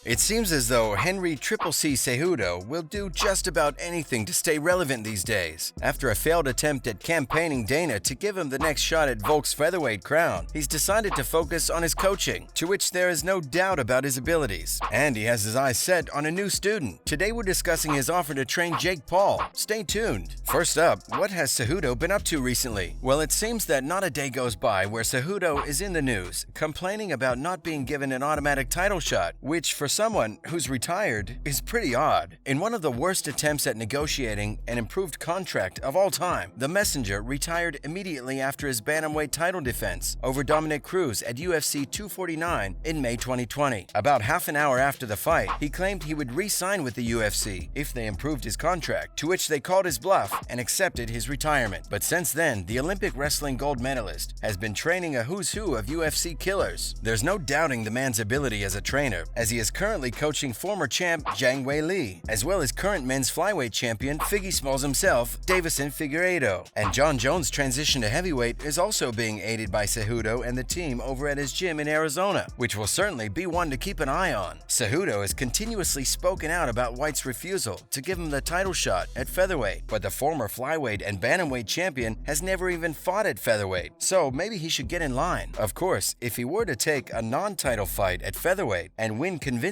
It seems as though Henry Cejudo will do just about anything to stay relevant these days. After a failed attempt at campaigning Dana to give him the next shot at Volk's featherweight crown, he's decided to focus on his coaching, to which there is no doubt about his abilities. And he has his eyes set on a new student. Today we're discussing his offer to train Jake Paul. Stay tuned. First up, what has Cejudo been up to recently? Well, it seems that not a day goes by where Cejudo is in the news, complaining about not being given an automatic title shot, which for someone who's retired is pretty odd. In one of the worst attempts at negotiating an improved contract of all time, the messenger retired immediately after his bantamweight title defense over Dominic Cruz at UFC 249 in May 2020. About half an hour after the fight, he claimed he would re-sign with the UFC if they improved his contract, to which they called his bluff and accepted his retirement. But since then, the Olympic wrestling gold medalist has been training a who's who of UFC killers. There's no doubting the man's ability as a trainer, as he is currently coaching former champ Zhang Weili, as well as current men's flyweight champion Figgy Smalls himself, Davison Figueiredo. And John Jones' transition to heavyweight is also being aided by Cejudo and the team over at his gym in Arizona, which will certainly be one to keep an eye on. Cejudo has continuously spoken out about White's refusal to give him the title shot at featherweight, but the former flyweight and bantamweight champion has never even fought at featherweight, so maybe he should get in line. Of course, if he were to take a non-title fight at featherweight and win convincingly,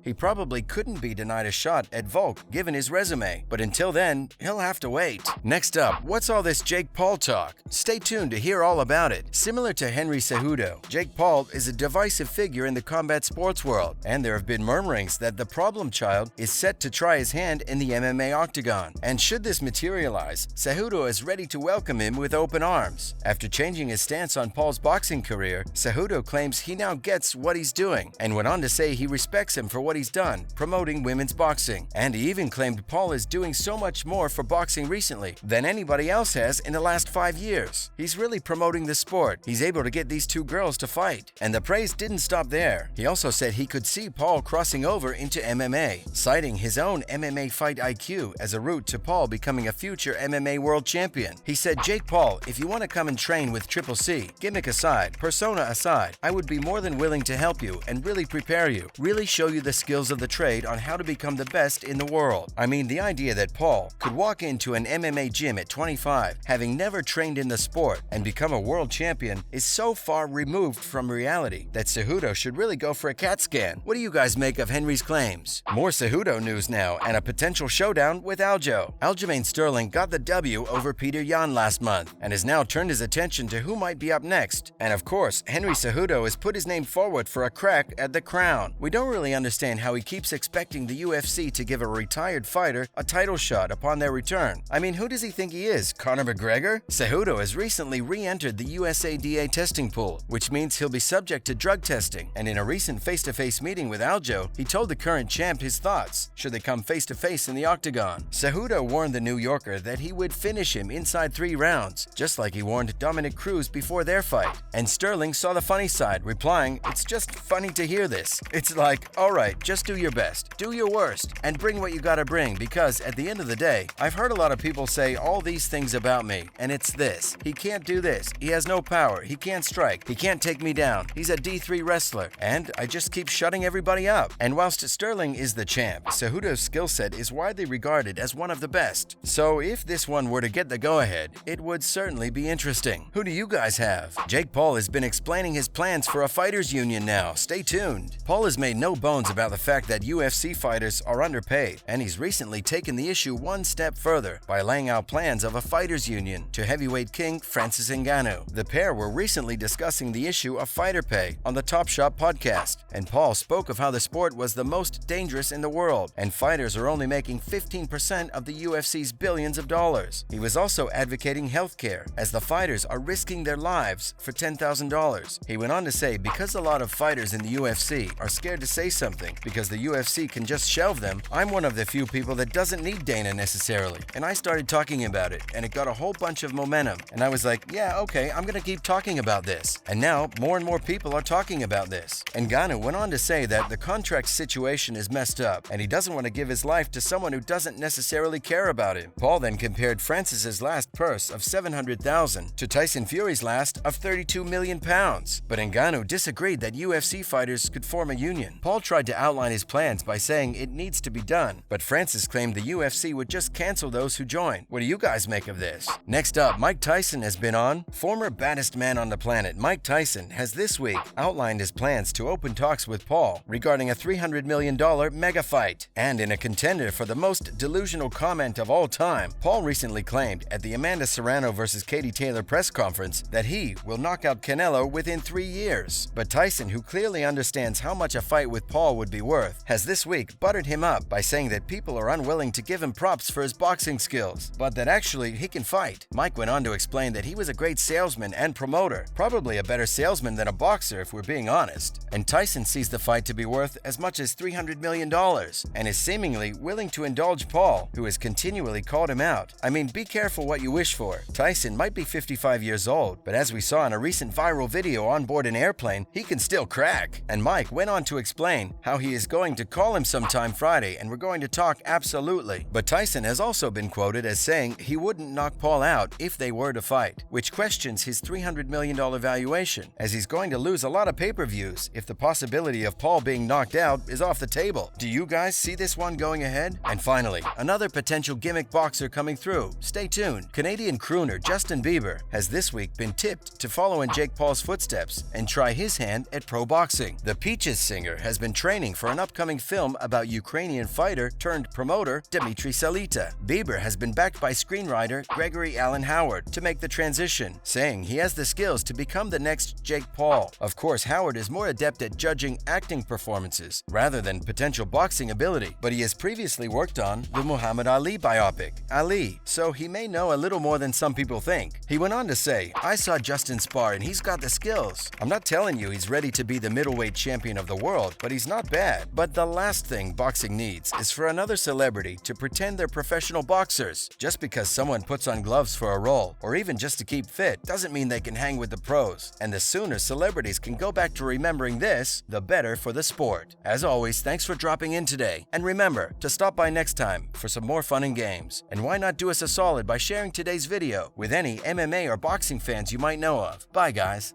he probably couldn't be denied a shot at Volk given his resume, but until then, he'll have to wait. Next up, what's all this Jake Paul talk? Stay tuned to hear all about it. Similar to Henry Cejudo, Jake Paul is a divisive figure in the combat sports world, and there have been murmurings that the problem child is set to try his hand in the MMA octagon. And should this materialize, Cejudo is ready to welcome him with open arms. After changing his stance on Paul's boxing career, Cejudo claims he now gets what he's doing, and went on to say he respects him for what he's done, promoting women's boxing. And he even claimed Paul is doing so much more for boxing recently than anybody else has in the last 5 years. He's really promoting the sport. He's able to get these two girls to fight. And the praise didn't stop there. He also said he could see Paul crossing over into MMA, citing his own MMA fight IQ as a route to Paul becoming a future MMA world champion. He said, "Jake Paul, if you want to come and train with Triple C, gimmick aside, persona aside, I would be more than willing to help you and really prepare you, really show you the skills of the trade on how to become the best in the world." I mean, the idea that Paul could walk into an MMA gym at 25, having never trained in the sport, and become a world champion is so far removed from reality that Cejudo should really go for a CAT scan. What do you guys make of Henry's claims? More Cejudo news now, and a potential showdown with Aljo. Aljamain Sterling got the W over Peter Yan last month, and has now turned his attention to who might be up next. And of course, Henry Cejudo has put his name forward for a crack at the crown. We don't really understand how he keeps expecting the UFC to give a retired fighter a title shot upon their return. I mean, who does he think he is, Conor McGregor? Cejudo has recently re-entered the USADA testing pool, which means he'll be subject to drug testing. And in a recent face-to-face meeting with Aljo, he told the current champ his thoughts should they come face-to-face in the octagon. Cejudo warned the New Yorker that he would finish him inside 3 rounds, just like he warned Dominic Cruz before their fight. And Sterling saw the funny side, replying, "It's just funny to hear this. It's like, alright, just do your best, do your worst, and bring what you gotta bring, because at the end of the day, I've heard a lot of people say all these things about me, and it's this. He can't do this, he has no power, he can't strike, he can't take me down, he's a D3 wrestler, and I just keep shutting everybody up." And whilst Sterling is the champ, Cejudo's skill set is widely regarded as one of the best. So if this one were to get the go-ahead, it would certainly be interesting. Who do you guys have? Jake Paul has been explaining his plans for a fighters union now. Stay tuned. Paul has made no bones about the fact that UFC fighters are underpaid, and he's recently taken the issue one step further by laying out plans of a fighters union to heavyweight king Francis Ngannou. The pair were recently discussing the issue of fighter pay on the Top Shot podcast, and Paul spoke of how the sport was the most dangerous in the world, and fighters are only making 15% of the UFC's billions of dollars. He was also advocating healthcare, as the fighters are risking their lives for $10,000. He went on to say because a lot of fighters in the UFC are scared to say something because the UFC can just shelve them, I'm one of the few people that doesn't need Dana necessarily. And I started talking about it, and it got a whole bunch of momentum. And I was like, yeah, okay, I'm gonna keep talking about this. And now, more and more people are talking about this. Ngannou went on to say that the contract situation is messed up, and he doesn't want to give his life to someone who doesn't necessarily care about him. Paul then compared Francis's last purse of $700,000 to Tyson Fury's last of £32 million. But Ngannou disagreed that UFC fighters could form a union. Paul tried to outline his plans by saying it needs to be done, but Francis claimed the UFC would just cancel those who join. What do you guys make of this? Next up, Mike Tyson has been on. Former baddest man on the planet, Mike Tyson, has this week outlined his plans to open talks with Paul regarding a $300 million mega fight. And in a contender for the most delusional comment of all time, Paul recently claimed at the Amanda Serrano vs. Katie Taylor press conference that he will knock out CANELO within 3 years. But Tyson, who clearly understands how much a fight with Paul would be worth, has this week buttered him up by saying that people are unwilling to give him props for his boxing skills, but that actually he can fight. Mike went on to explain that he was a great salesman and promoter, probably a better salesman than a boxer if we're being honest. And Tyson sees the fight to be worth as much as $300 million and is seemingly willing to indulge Paul, who has continually called him out. I mean, be careful what you wish for. Tyson might be 55 years old, but as we saw in a recent viral video on board an airplane, he can still crack. And Mike went on to explain how he is going to call him sometime Friday and we're going to talk absolutely. But Tyson has also been quoted as saying he wouldn't knock Paul out if they were to fight, which questions his $300 million valuation, as he's going to lose a lot of pay-per-views if the possibility of Paul being knocked out is off the table. Do you guys see this one going ahead? And finally, another potential gimmick boxer coming through. Stay tuned. Canadian crooner Justin Bieber has this week been tipped to follow in Jake Paul's footsteps and try his hand at pro boxing. The Peaches singer has been training for an upcoming film about Ukrainian fighter turned promoter Dmitry Salita. Bieber has been backed by screenwriter Gregory Allen Howard to make the transition, saying he has the skills to become the next Jake Paul. Of course, Howard is more adept at judging acting performances rather than potential boxing ability, but he has previously worked on the Muhammad Ali biopic, Ali, so he may know a little more than some people think. He went on to say, "I saw Justin spar and he's got the skills. I'm not telling you he's ready to be the middleweight champion of the world, but he's not bad. But the last thing boxing needs is for another celebrity to pretend they're professional boxers. Just because someone puts on gloves for a role, or even just to keep fit, doesn't mean they can hang with the pros. And the sooner celebrities can go back to remembering this, the better for the sport." As always, thanks for dropping in today. And remember to stop by next time for some more fun and games. And why not do us a solid by sharing today's video with any MMA or boxing fans you might know of. Bye, guys.